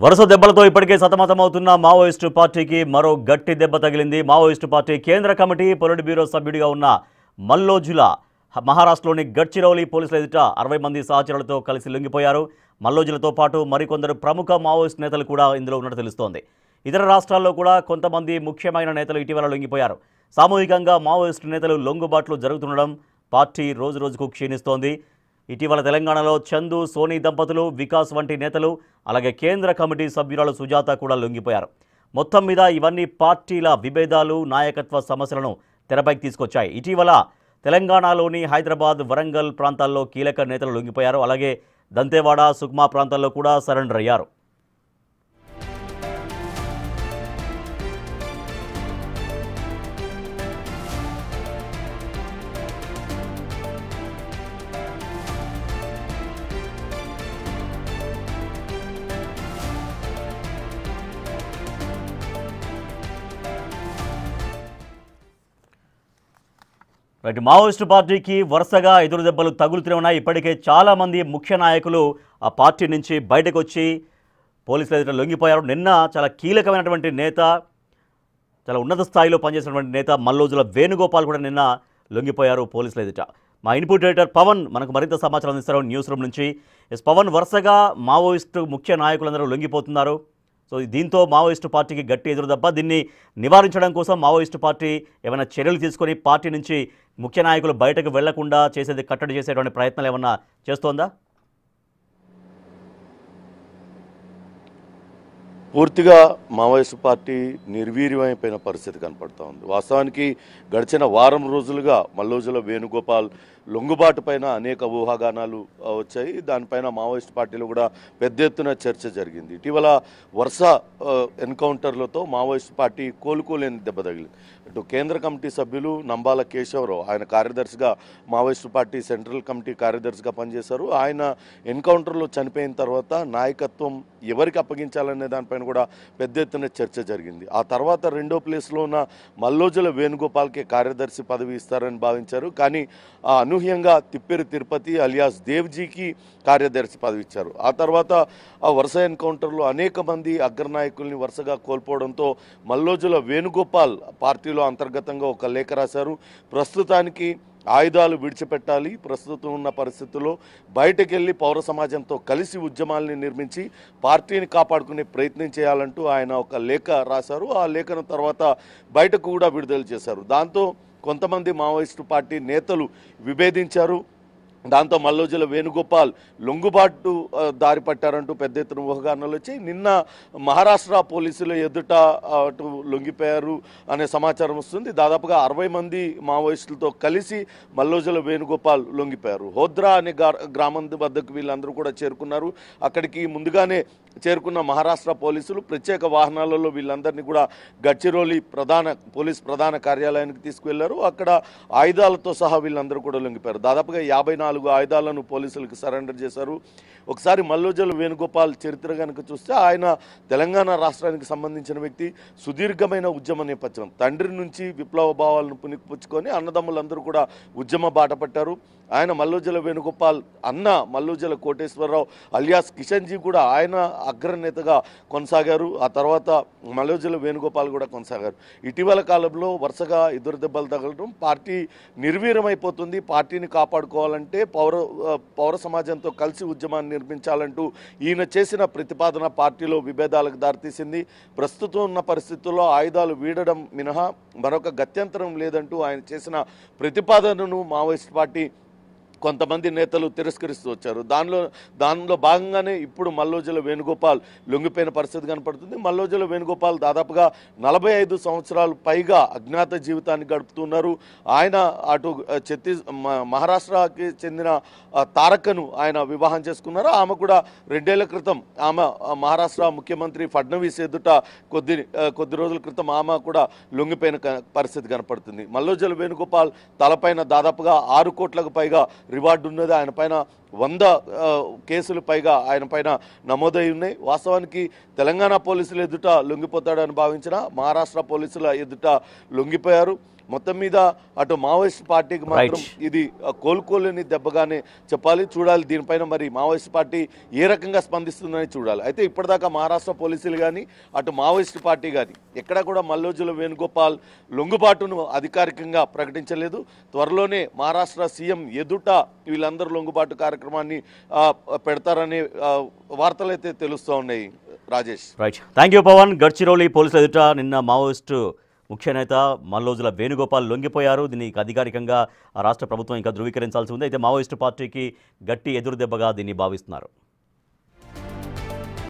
వరుస దెబ్బలతో ఇప్పటికే సతమతమవుతున్న మావోయిస్టు పార్టీకి మరో గట్టి దెబ్బ తగిలింది. మావోయిస్టు పార్టీ కేంద్ర కమిటీ పొలిట్ బ్యూరో సభ్యుడిగా ఉన్న మల్లోజుల మహారాష్ట్రలోని గడ్చిరౌలి పోలీసుల ఎదుట 60 మంది సహచరులతో కలిసి లొంగిపోయారు. మల్లోజులతో పాటు మరికొందరు ప్రముఖ మావోయిస్టు నేతలు కూడా ఇందులో ఉన్నట్టు తెలుస్తోంది. ఇతర రాష్ట్రాల్లో కూడా కొంతమంది ముఖ్యమైన నేతలు ఇటీవల లొంగిపోయారు. సామూహికంగా మావోయిస్టు నేతలు లొంగుబాట్లు జరుగుతుండడం పార్టీ రోజురోజుకు క్షీణిస్తోంది. ఇటీవల తెలంగాణలో చందు, సోనీ దంపతులు, వికాస్ వంటి నేతలు, అలాగే కేంద్ర కమిటీ సభ్యురాలు సుజాత కూడా లొంగిపోయారు. మొత్తం మీద ఇవన్నీ పార్టీల విభేదాలు, నాయకత్వ సమస్యలను తెరపైకి తీసుకొచ్చాయి. ఇటీవల తెలంగాణలోని హైదరాబాద్, వరంగల్ ప్రాంతాల్లో కీలక నేతలు లొంగిపోయారు. అలాగే దంతేవాడ, సుక్మా ప్రాంతాల్లో కూడా సరెండర్ అయ్యారు. రైట్, మావోయిస్టు పార్టీకి వరుసగా ఎదురు దెబ్బలు తగులుతూనే ఉన్నాయి. ఇప్పటికే చాలామంది ముఖ్య నాయకులు ఆ పార్టీ నుంచి బయటకు వచ్చి పోలీసుల ఎదుట లొంగిపోయారు. నిన్న చాలా కీలకమైనటువంటి నేత, చాలా ఉన్నత స్థాయిలో పనిచేసినటువంటి నేత మల్లోజుల వేణుగోపాల్ కూడా నిన్న లొంగిపోయారు పోలీసుల ఎదుట. మా ఇన్పుట్ ఎడిటర్ పవన్ మనకు మరింత సమాచారం అందిస్తారు న్యూస్ రూమ్ నుంచి. పవన్, వరుసగా మావోయిస్టు ముఖ్య నాయకులందరూ లొంగిపోతున్నారు. సో దీంతో మావోయిస్టు పార్టీకి గట్టి ఎదురుదెబ్బ. దీన్ని నివారించడం కోసం మావోయిస్టు పార్టీ ఏమైనా చర్యలు తీసుకొని పార్టీ నుంచి ముఖ్య నాయకులు బయటకు వెళ్లకుండా చేసేది, కట్టడి చేసేటువంటి ప్రయత్నాలు ఏమన్నా చేస్తోందా? పూర్తిగా మావోయిస్టు పార్టీ నిర్వీర్యమైపోయిన పరిస్థితి కనపడుతూ ఉంది. వాస్తవానికి గడిచిన వారం రోజులుగా మల్లోజుల వేణుగోపాల్ లొంగుబాటు పైన అనేక ఊహాగానాలు వచ్చాయి. దానిపైన మావోయిస్టు పార్టీలో కూడా పెద్ద ఎత్తున చర్చ జరిగింది. ఇటీవల వరుస ఎన్కౌంటర్లతో మావోయిస్టు పార్టీ కోలుకోలేని దెబ్బ తగిలింది. ఇటు కేంద్ర కమిటీ సభ్యులు నంబాల కేశవరావు, ఆయన కార్యదర్శిగా మావోయిస్టు పార్టీ సెంట్రల్ కమిటీ కార్యదర్శిగా పనిచేశారు. ఆయన ఎన్కౌంటర్లో చనిపోయిన తర్వాత నాయకత్వం ఎవరికి అప్పగించాలనే దానిపైన కూడా పెద్ద ఎత్తున చర్చ జరిగింది. ఆ తర్వాత రెండో ప్లేస్లో ఉన్న మల్లోజుల వేణుగోపాల్కి కార్యదర్శి పదవి ఇస్తారని భావించారు. కానీ అనూహ్యంగా తిప్పిరి తిరుపతి అలియాస్ దేవ్జీకి కార్యదర్శి పదవి ఇచ్చారు. ఆ తర్వాత ఆ వరుస ఎన్కౌంటర్లో అనేక మంది అగ్రనాయకుల్ని వరుసగా కోల్పోవడంతో మల్లోజుల వేణుగోపాల్ పార్టీలో అంతర్గతంగా ఒక లేఖ రాశారు. ప్రస్తుతానికి ఆయుధాలు విడిచిపెట్టాలి, ప్రస్తుతం ఉన్న పరిస్థితుల్లో బయటకెళ్ళి పౌర సమాజంతో కలిసి ఉద్యమాల్ని నిర్మించి పార్టీని కాపాడుకునే ప్రయత్నం చేయాలంటూ ఆయన ఒక లేఖ రాశారు. ఆ లేఖను తర్వాత బయటకు కూడా విడుదల చేశారు. దాంతో కొంతమంది మావోయిస్టు పార్టీ నేతలు విభేదించారు. దాంతో మల్లోజుల వేణుగోపాల్ లొంగుబాటు దారి పట్టారంటూ పెద్ద ఎత్తున ఊహాగానాలు వచ్చి నిన్న మహారాష్ట్ర పోలీసుల ఎదుట అటు లొంగిపోయారు అనే సమాచారం వస్తుంది. దాదాపుగా 60 మంది మావోయిస్టులతో కలిసి మల్లోజుల వేణుగోపాల్ లొంగిపోయారు. హోద్రా అనే గ్రామం వద్దకు వీళ్ళందరూ కూడా చేరుకున్నారు. అక్కడికి ముందుగానే చేరుకున్న మహారాష్ట్ర పోలీసులు ప్రత్యేక వాహనాలలో వీళ్ళందరినీ కూడా గడ్చిరోలి పోలీస్ ప్రధాన కార్యాలయానికి తీసుకువెళ్లారు. అక్కడ ఆయుధాలతో సహా వీళ్ళందరూ కూడా లొంగిపోయారు. దాదాపుగా 54 ఆయుధాలను పోలీసులకు సరెండర్ చేశారు. ఒకసారి మల్లోజుల వేణుగోపాల్ చరిత్ర కనుక చూస్తే ఆయన తెలంగాణ రాష్ట్రానికి సంబంధించిన వ్యక్తి. సుదీర్ఘమైన ఉద్యమ నేపథ్యం, తండ్రి నుంచి విప్లవ భావాలను పుణికిపుచ్చుకొని అన్నదమ్ములందరూ కూడా ఉద్యమ బాట పట్టారు. ఆయన మల్లోజుల వేణుగోపాల్ అన్న మల్లోజుల కోటేశ్వరరావు అలియాస్ కిషన్జీ కూడా ఆయన అగ్రనేతగా కొనసాగారు. ఆ తర్వాత మల్లోజుల వేణుగోపాల్ కూడా కొనసాగారు. ఇటీవల కాలంలో వరుసగా ఎదురు దెబ్బలు తగలడం, పార్టీ నిర్వీర్యమైపోతుంది, పార్టీని కాపాడుకోవాలంటే పౌర సమాజంతో కలిసి ఉద్యమాన్ని నిర్మించాలంటూ ఈయన చేసిన ప్రతిపాదన పార్టీలో విభేదాలకు దారితీసింది. ప్రస్తుతం ఉన్న పరిస్థితుల్లో ఆయుధాలు వీడడం మినహా మరొక గత్యంతరం లేదంటూ ఆయన చేసిన ప్రతిపాదనను మావోయిస్ట్ పార్టీ కొంతమంది నేతలు తిరస్కరిస్తూ వచ్చారు. దానిలో భాగంగానే ఇప్పుడు మల్లోజుల వేణుగోపాల్ లొంగిపోయిన పరిస్థితి కనపడుతుంది. మల్లోజుల వేణుగోపాల్ దాదాపుగా 45 సంవత్సరాలు పైగా అజ్ఞాత జీవితాన్ని గడుపుతున్నారు. ఆయన అటు మహారాష్ట్రకి చెందిన తారకను ఆయన వివాహం చేసుకున్నారు. ఆమె కూడా 2 ఏళ్ల క్రితం ఆమె మహారాష్ట్ర ముఖ్యమంత్రి ఫడ్నవీస్ ఎదుట కొద్ది రోజుల క్రితం ఆమె కూడా లొంగిపోయిన పరిస్థితి కనపడుతుంది. మల్లోజుల వేణుగోపాల్ తలపైన దాదాపుగా 6 కోట్లకు పైగా రివార్డు ఉన్నది. ఆయన పైన 100 కేసులు పైగా ఆయన పైన నమోదై ఉన్నాయి. వాస్తవానికి తెలంగాణ పోలీసుల ఎదుట లొంగిపోతాడని భావించిన మహారాష్ట్ర పోలీసుల ఎదుట లొంగిపోయారు. మొత్తం మీద అటు మావోయిస్ట్ పార్టీకి మాత్రం ఇది కోలుకోలేని దెబ్బగానే చెప్పాలి. చూడాలి దీనిపైన మరి మావోయిస్ట్ పార్టీ ఏ రకంగా స్పందిస్తుందని చూడాలి. అయితే ఇప్పటిదాకా మహారాష్ట్ర పోలీసులు కానీ అటు మావోయిస్ట్ పార్టీ కానీ ఎక్కడా కూడా మల్లోజుల వేణుగోపాల్ లొంగుబాటును అధికారికంగా ప్రకటించలేదు. త్వరలోనే మహారాష్ట్ర సీఎం ఎదుట వీళ్ళందరూ లొంగుబాటు కార్యక్రమాన్ని పెడతారనే వార్తలు అయితే తెలుస్తూ ఉన్నాయి. Rajesh. Right, thank you Pavan. Gadchiroli పోలీసుల ఎదుట నిన్న మావోయిస్టు ముఖ్య నేత మల్లోజుల వేణుగోపాల్ లొంగిపోయారు. దీనికి అధికారికంగా రాష్ట్ర ప్రభుత్వం ఇంకా ధృవీకరించాల్సి ఉంది. అయితే మావోయిస్టు పార్టీకి గట్టి ఎదురుదెబ్బగా దీన్ని భావిస్తున్నారు.